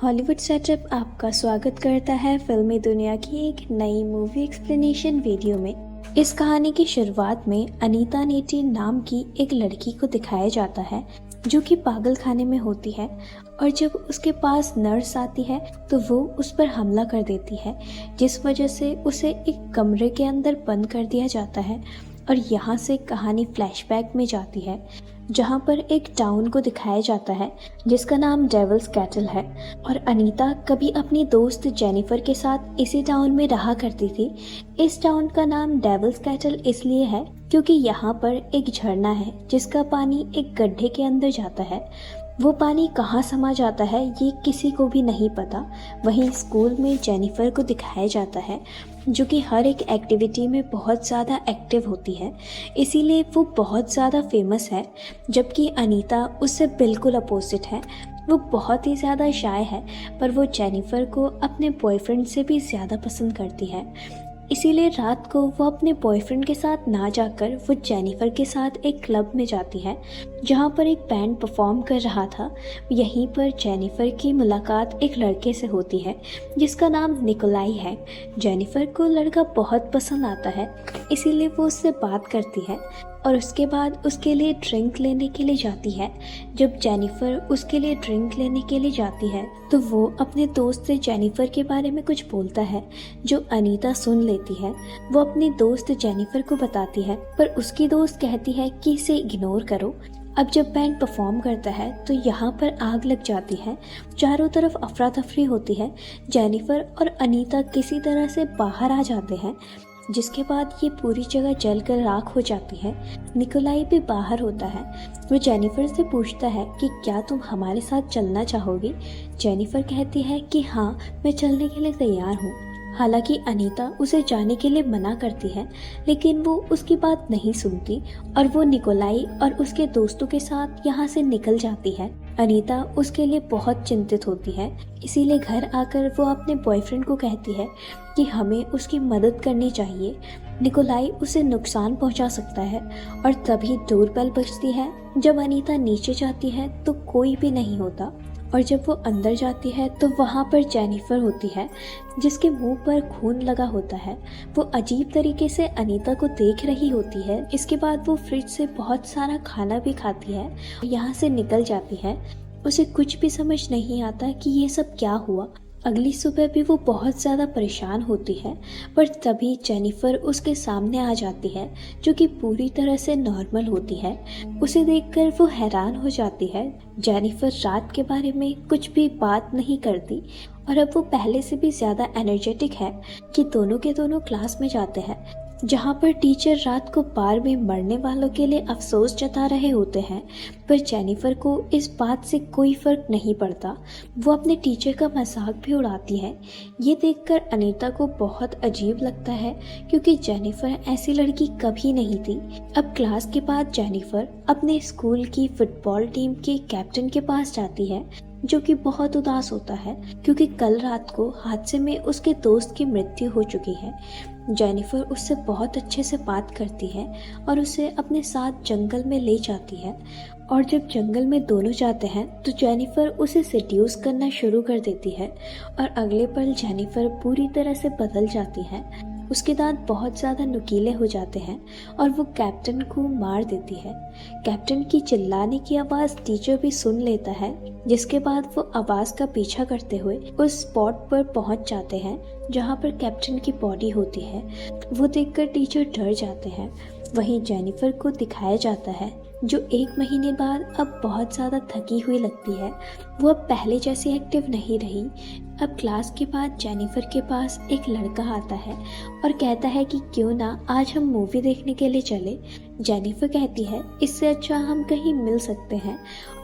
Hollywood setup आपका स्वागत करता है फिल्मी दुनिया की एक नई मूवी एक्सप्लेनेशन वीडियो में। इस कहानी की शुरुआत में अनीता नेटी नाम की एक लड़की को दिखाया जाता है जो कि पागल खाने में होती है, और जब उसके पास नर्स आती है तो वो उस पर हमला कर देती है, जिस वजह से उसे एक कमरे के अंदर बंद कर दिया जाता है। और यहाँ से कहानी फ्लैशबैक में जाती है जहाँ पर एक टाउन को दिखाया जाता है जिसका नाम डेविल्स कैटल है। और अनीता कभी अपनी दोस्त जेनिफर के साथ इसी टाउन में रहा करती थी। इस टाउन का नाम डेविल्स कैटल इसलिए है क्योंकि यहाँ पर एक झरना है जिसका पानी एक गड्ढे के अंदर जाता है। वो पानी कहाँ समा जाता है ये किसी को भी नहीं पता। वहीं स्कूल में जेनिफर को दिखाया जाता है जो कि हर एक एक्टिविटी में बहुत ज़्यादा एक्टिव होती है, इसीलिए वो बहुत ज़्यादा फेमस है। जबकि अनीता उससे बिल्कुल अपोजिट है। वो बहुत ही ज़्यादा शाय है, पर वो जेनिफर को अपने बॉयफ्रेंड से भी ज़्यादा पसंद करती है। इसीलिए रात को वो अपने बॉयफ्रेंड के साथ ना जाकर वो जेनिफर के साथ एक क्लब में जाती है जहाँ पर एक बैंड परफॉर्म कर रहा था। यहीं पर जेनिफर की मुलाकात एक लड़के से होती है जिसका नाम निकोलाई है। जेनिफर को लड़का बहुत पसंद आता है, इसीलिए वो उससे बात करती है और उसके बाद उसके लिए ड्रिंक लेने के लिए जाती है। जब जेनिफर उसके लिए ड्रिंक लेने के लिए जाती है तो वो अपने दोस्त से जेनिफर के बारे में कुछ बोलता है जो अनीता सुन लेती है। वो अपनी दोस्त जेनिफर को बताती है, पर उसकी दोस्त कहती है कि इसे इग्नोर करो। अब जब बैंड परफॉर्म करता है तो यहाँ पर आग लग जाती है। चारों तरफ अफरा तफरी होती है। जेनिफर और अनीता किसी तरह से बाहर आ जाते हैं, जिसके बाद ये पूरी जगह जलकर राख हो जाती है। निकोलाई भी बाहर होता है। वो जेनिफर से पूछता है कि क्या तुम हमारे साथ चलना चाहोगी। जेनिफर कहती है कि हाँ, मैं चलने के लिए तैयार हूँ। हालांकि अनीता उसे जाने के लिए मना करती है, लेकिन वो उसकी बात नहीं सुनती और वो निकोलाई और उसके दोस्तों के साथ यहाँ से निकल जाती है। अनीता उसके लिए बहुत चिंतित होती है, इसीलिए घर आकर वो अपने बॉयफ्रेंड को कहती है कि हमें उसकी मदद करनी चाहिए। निकोलाई उसे नुकसान पहुंचा सकता है। और तभी डोरबेल बजती है। जब अनीता नीचे जाती है तो कोई भी नहीं होता, और जब वो अंदर जाती है तो वहाँ पर जेनिफर होती है जिसके मुंह पर खून लगा होता है। वो अजीब तरीके से अनीता को देख रही होती है। इसके बाद वो फ्रिज से बहुत सारा खाना भी खाती है, यहाँ से निकल जाती है। उसे कुछ भी समझ नहीं आता कि ये सब क्या हुआ। अगली सुबह भी वो बहुत ज़्यादा परेशान होती है, पर तभी जेनिफर उसके सामने आ जाती है जो कि पूरी तरह से नॉर्मल होती है। उसे देखकर वो हैरान हो जाती है। जेनिफर रात के बारे में कुछ भी बात नहीं करती और अब वो पहले से भी ज़्यादा एनर्जेटिक है कि दोनों के दोनों क्लास में जाते हैं जहाँ पर टीचर रात को बार में मरने वालों के लिए अफसोस जता रहे होते हैं। पर जेनिफर को इस बात से कोई फर्क नहीं पड़ता। वो अपने टीचर का मजाक भी उड़ाती है। ये देखकर अनीता को बहुत अजीब लगता है क्योंकि जेनिफर ऐसी लड़की कभी नहीं थी। अब क्लास के बाद जेनिफर अपने स्कूल की फुटबॉल टीम के कैप्टन के पास जाती है जो कि बहुत उदास होता है क्योंकि कल रात को हादसे में उसके दोस्त की मृत्यु हो चुकी है। जेनिफर उससे बहुत अच्छे से बात करती है और उसे अपने साथ जंगल में ले जाती है। और जब जंगल में दोनों जाते हैं तो जेनिफर उसे सेड्यूस करना शुरू कर देती है और अगले पल जेनिफर पूरी तरह से बदल जाती है। उसके दांत बहुत ज़्यादा नुकीले हो जाते हैं और वो कैप्टन को मार देती है। कैप्टन की चिल्लाने की आवाज़ टीचर भी सुन लेता है, जिसके बाद वो आवाज़ का पीछा करते हुए उस स्पॉट पर पहुंच जाते हैं जहां पर कैप्टन की बॉडी होती है। वो देखकर टीचर डर जाते हैं। वहीं जेनिफर को दिखाया जाता है जो 1 महीने बाद अब बहुत ज़्यादा थकी हुई लगती है। वो अब पहले जैसी एक्टिव नहीं रही। अब क्लास के बाद जेनिफर के पास एक लड़का आता है और कहता है कि क्यों ना आज हम मूवी देखने के लिए चले। जेनिफर कहती है इससे अच्छा हम कहीं मिल सकते हैं,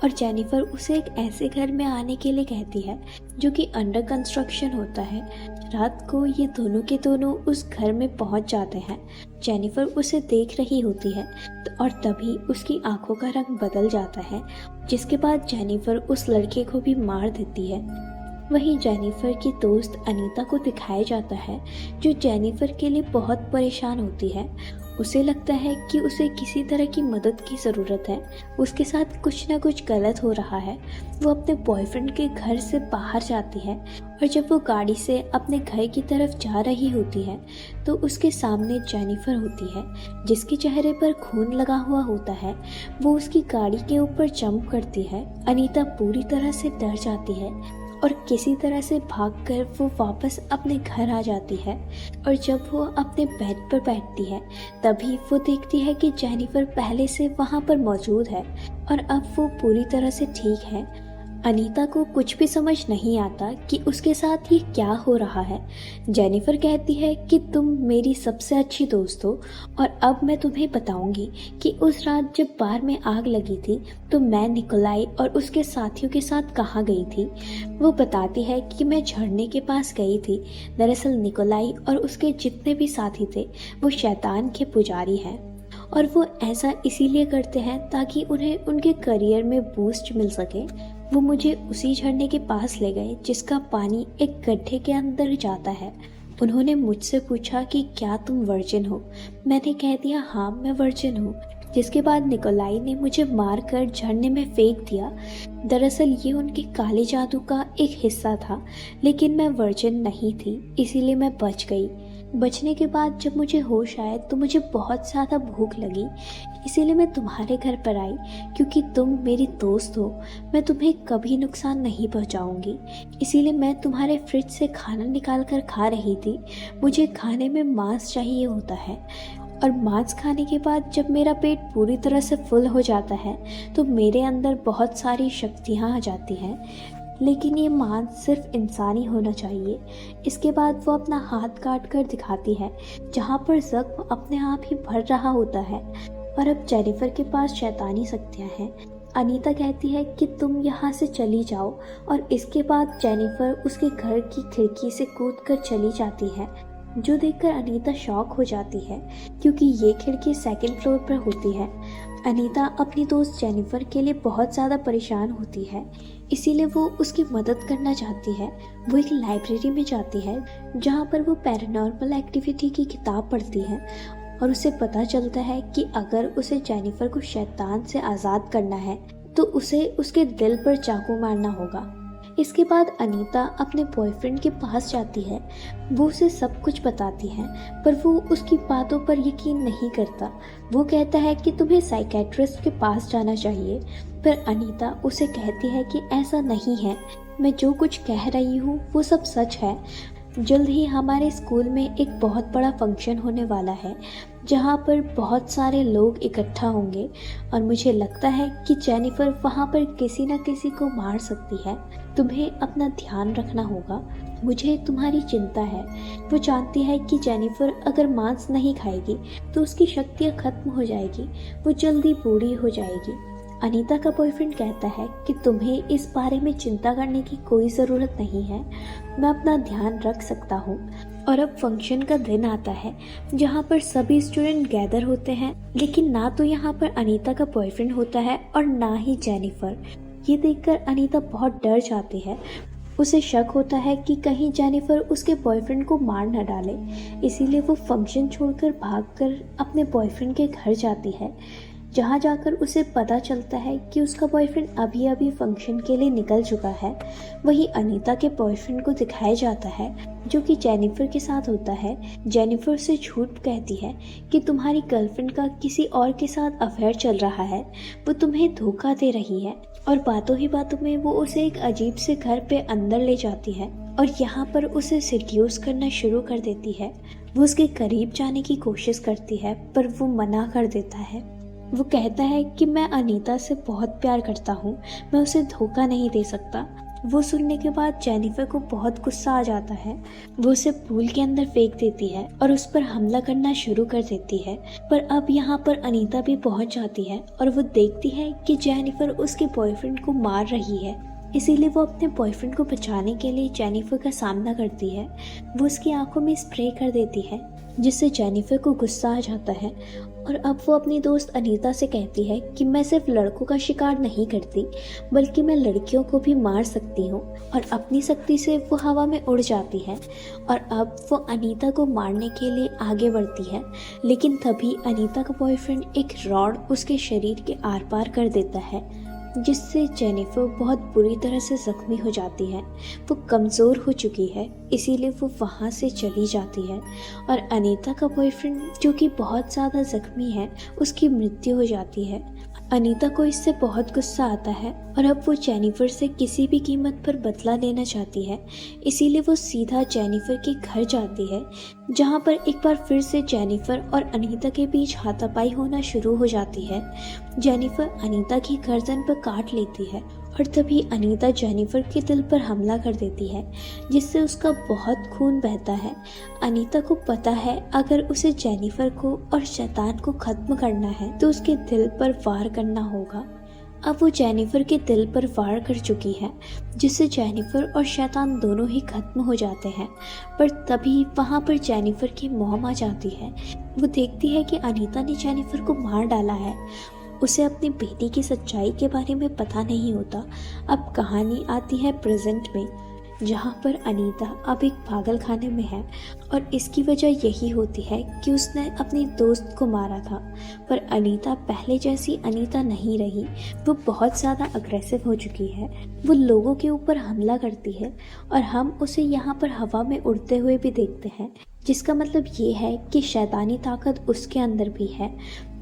और जेनिफर उसे एक ऐसे घर में आने के लिए कहती है जो कि अंडर कंस्ट्रक्शन होता है। रात को ये दोनों के दोनों उस घर में पहुंच जाते हैं। जेनिफर उसे देख रही होती है और तभी उसकी आंखों का रंग बदल जाता है, जिसके बाद जेनिफर उस लड़के को भी मार देती है। वहीं जेनिफर की दोस्त अनीता को दिखाया जाता है जो जेनिफर के लिए बहुत परेशान होती है उसे लगता है कि उसे किसी तरह की मदद की ज़रूरत है। उसके साथ कुछ ना कुछ गलत हो रहा है। वो अपने बॉयफ्रेंड के घर से बाहर जाती है और जब वो गाड़ी से अपने घर की तरफ जा रही होती है तो उसके सामने जेनिफर होती है, जिसके चेहरे पर खून लगा हुआ होता है। वो उसकी गाड़ी के ऊपर जंप करती है। अनीता पूरी तरह से डर जाती है और किसी तरह से भागकर वो वापस अपने घर आ जाती है। और जब वो अपने बेड पर बैठती है तभी वो देखती है कि जेनिफर पहले से वहाँ पर मौजूद है और अब वो पूरी तरह से ठीक है। अनीता को कुछ भी समझ नहीं आता कि उसके साथ ये क्या हो रहा है। जेनिफर कहती है कि तुम मेरी सबसे अच्छी दोस्त हो और अब मैं तुम्हें बताऊंगी कि उस रात जब बार में आग लगी थी तो मैं निकोलाई और उसके साथियों के साथ कहाँ गई थी। वो बताती है कि मैं झरने के पास गई थी। दरअसल निकोलाई और उसके जितने भी साथी थे वो शैतान के पुजारी हैं और वो ऐसा इसीलिए करते हैं ताकि उन्हें उनके करियर में बूस्ट मिल सके। वो मुझे उसी झरने के पास ले गए जिसका पानी एक गड्ढे के अंदर जाता है। उन्होंने मुझसे पूछा कि क्या तुम वर्जिन हो। मैंने कह दिया हाँ मैं वर्जिन हूँ, जिसके बाद निकोलाई ने मुझे मारकर झरने में फेंक दिया। दरअसल ये उनके काले जादू का एक हिस्सा था, लेकिन मैं वर्जिन नहीं थी इसीलिए मैं बच गई। बचने के बाद जब मुझे होश आया तो मुझे बहुत ज़्यादा भूख लगी, इसीलिए मैं तुम्हारे घर पर आई क्योंकि तुम मेरी दोस्त हो। मैं तुम्हें कभी नुकसान नहीं पहुंचाऊंगी, इसीलिए मैं तुम्हारे फ्रिज से खाना निकाल कर खा रही थी। मुझे खाने में मांस चाहिए होता है और मांस खाने के बाद जब मेरा पेट पूरी तरह से फुल हो जाता है तो मेरे अंदर बहुत सारी शक्तियाँ आ जाती हैं, लेकिन ये मांस सिर्फ इंसानी होना चाहिए। इसके बाद वो अपना हाथ काट कर दिखाती है जहाँ पर जख्म अपने आप ही भर रहा होता है और अब जेनिफर के पास शैतानी शक्तियाँ हैं। अनीता कहती है कि तुम यहाँ से चली जाओ और इसके बाद जेनिफर उसके घर की खिड़की से कूदकर चली जाती है, जो देखकर अनीता शॉक हो जाती है क्योंकि ये खिड़की सेकंड फ्लोर पर होती है। अनीता अपनी दोस्त जेनिफर के लिए बहुत ज़्यादा परेशान होती है, इसीलिए वो उसकी मदद करना चाहती है। वो एक लाइब्रेरी में जाती है जहाँ पर वो पैरानॉर्मल एक्टिविटी की किताब पढ़ती है और उसे पता चलता है कि अगर उसे जेनिफर को शैतान से आज़ाद करना है तो उसे उसके दिल पर चाकू मारना होगा। इसके बाद अनीता अपने बॉयफ्रेंड के पास जाती है। वो उसे सब कुछ बताती है पर वो उसकी बातों पर यकीन नहीं करता। वो कहता है कि तुम्हें साइकेट्रिस्ट के पास जाना चाहिए, पर अनीता उसे कहती है कि ऐसा नहीं है, मैं जो कुछ कह रही हूँ वो सब सच है। जल्द ही हमारे स्कूल में एक बहुत बड़ा फंक्शन होने वाला है जहाँ पर बहुत सारे लोग इकट्ठा होंगे और मुझे लगता है कि जेनिफर वहाँ पर किसी न किसी को मार सकती है। तुम्हें अपना ध्यान रखना होगा, मुझे तुम्हारी चिंता है। वो जानती है कि जेनिफर अगर मांस नहीं खाएगी तो उसकी शक्तियाँ खत्म हो जाएगी, वो जल्दी बूढ़ी हो जाएगी। अनीता का बॉयफ्रेंड कहता है कि तुम्हें इस बारे में चिंता करने की कोई ज़रूरत नहीं है, मैं अपना ध्यान रख सकता हूँ। और अब फंक्शन का दिन आता है जहाँ पर सभी स्टूडेंट गैदर होते हैं, लेकिन ना तो यहाँ पर अनीता का बॉयफ्रेंड होता है और ना ही जेनिफर। ये देखकर अनीता बहुत डर जाती है। उसे शक होता है कि कहीं जेनिफर उसके बॉयफ्रेंड को मार न डाले, इसीलिए वो फंक्शन छोड़कर भागकर अपने बॉयफ्रेंड के घर जाती है, जहाँ जाकर उसे पता चलता है कि उसका बॉयफ्रेंड अभी अभी फंक्शन के लिए निकल चुका है। वहीं अनीता के बॉयफ्रेंड को दिखाया जाता है जो कि जेनिफर के साथ होता है। जेनिफर से झूठ कहती है कि तुम्हारी गर्लफ्रेंड का किसी और के साथ अफेयर चल रहा है, वो तुम्हें धोखा दे रही है, और बातों ही बातों में वो उसे एक अजीब से घर पे अंदर ले जाती है और यहाँ पर उसे सिड्यूस करना शुरू कर देती है। वो उसके करीब जाने की कोशिश करती है पर वो मना कर देता है। वो कहता है कि मैं अनीता से बहुत प्यार करता हूँ, मैं उसे धोखा नहीं दे सकता। वो सुनने के बाद जेनिफर को बहुत गुस्सा आ जाता है। वो उसे पूल के अंदर फेंक देती है और उस पर हमला करना शुरू कर देती है। पर अब यहाँ पर अनीता भी पहुँच जाती है और वो देखती है कि जेनिफर उसके बॉयफ्रेंड को मार रही है, इसीलिए वो अपने बॉयफ्रेंड को बचाने के लिए जेनिफर का सामना करती है। वो उसकी आंखों में स्प्रे कर देती है जिससे जेनिफर को गुस्सा आ जाता है और अब वो अपनी दोस्त अनीता से कहती है कि मैं सिर्फ लड़कों का शिकार नहीं करती बल्कि मैं लड़कियों को भी मार सकती हूँ, और अपनी शक्ति से वो हवा में उड़ जाती है और अब वो अनीता को मारने के लिए आगे बढ़ती है। लेकिन तभी अनीता का बॉयफ्रेंड एक रॉड उसके शरीर के आर पार कर देता है, जिससे जेनिफर बहुत बुरी तरह से जख्मी हो जाती है। वो कमज़ोर हो चुकी है, इसीलिए वो वहाँ से चली जाती है और अनीता का बॉयफ्रेंड, जो कि बहुत ज़्यादा जख्मी है, उसकी मृत्यु हो जाती है। अनीता को इससे बहुत गुस्सा आता है और अब वो जेनिफर से किसी भी कीमत पर बदला लेना चाहती है, इसीलिए वो सीधा जेनिफर के घर जाती है, जहाँ पर एक बार फिर से जेनिफर और अनीता के बीच हाथापाई होना शुरू हो जाती है। जेनिफर अनीता की गर्दन पर काट लेती है और तभी अनीता जेनिफर के दिल पर हमला कर देती है, जिससे उसका बहुत खून बहता है। अनीता को पता है अगर उसे जेनिफर को और शैतान को खत्म करना है तो उसके दिल पर वार करना होगा। अब वो जेनिफर के दिल पर वार कर चुकी है, जिससे जेनिफर और शैतान दोनों ही खत्म हो जाते हैं। पर तभी वहाँ पर जेनिफर की मॉम आ जाती है। वो देखती है कि अनीता ने जेनिफर को मार डाला है। उसे अपनी बेटी की सच्चाई के बारे में पता नहीं होता। अब कहानी आती है प्रेजेंट में, जहाँ पर अनीता अब एक पागल खाने में है और इसकी वजह यही होती है कि उसने अपनी दोस्त को मारा था। पर अनीता पहले जैसी अनीता नहीं रही, वो बहुत ज़्यादा अग्रेसिव हो चुकी है। वो लोगों के ऊपर हमला करती है और हम उसे यहाँ पर हवा में उड़ते हुए भी देखते हैं, जिसका मतलब ये है कि शैतानी ताकत उसके अंदर भी है,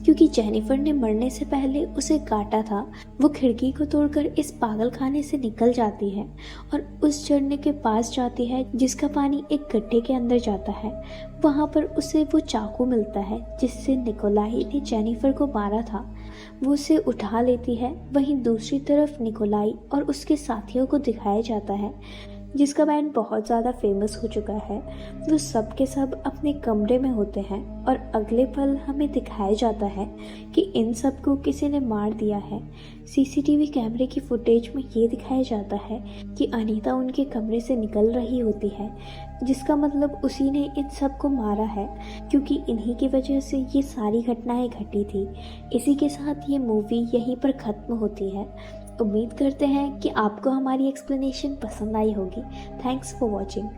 क्योंकि जेनिफर ने मरने से पहले उसे काटा था। वो खिड़की को तोड़कर इस पागलखाने से निकल जाती है और उस झरने के पास जाती है जिसका पानी एक गड्ढे के अंदर जाता है। वहाँ पर उसे वो चाकू मिलता है जिससे निकोलाई ने जेनिफर को मारा था। वो उसे उठा लेती है। वहीं दूसरी तरफ निकोलाई और उसके साथियों को दिखाया जाता है, जिसका बैंड बहुत ज़्यादा फेमस हो चुका है। वो सब के सब अपने कमरे में होते हैं और अगले पल हमें दिखाया जाता है कि इन सब को किसी ने मार दिया है। सीसीटीवी कैमरे की फुटेज में ये दिखाया जाता है कि अनीता उनके कमरे से निकल रही होती है, जिसका मतलब उसी ने इन सब को मारा है, क्योंकि इन्हीं की वजह से ये सारी घटनाएं घटी थी। इसी के साथ ये मूवी यहीं पर ख़त्म होती है। उम्मीद करते हैं कि आपको हमारी एक्सप्लेनेशन पसंद आई होगी। Thanks for watching.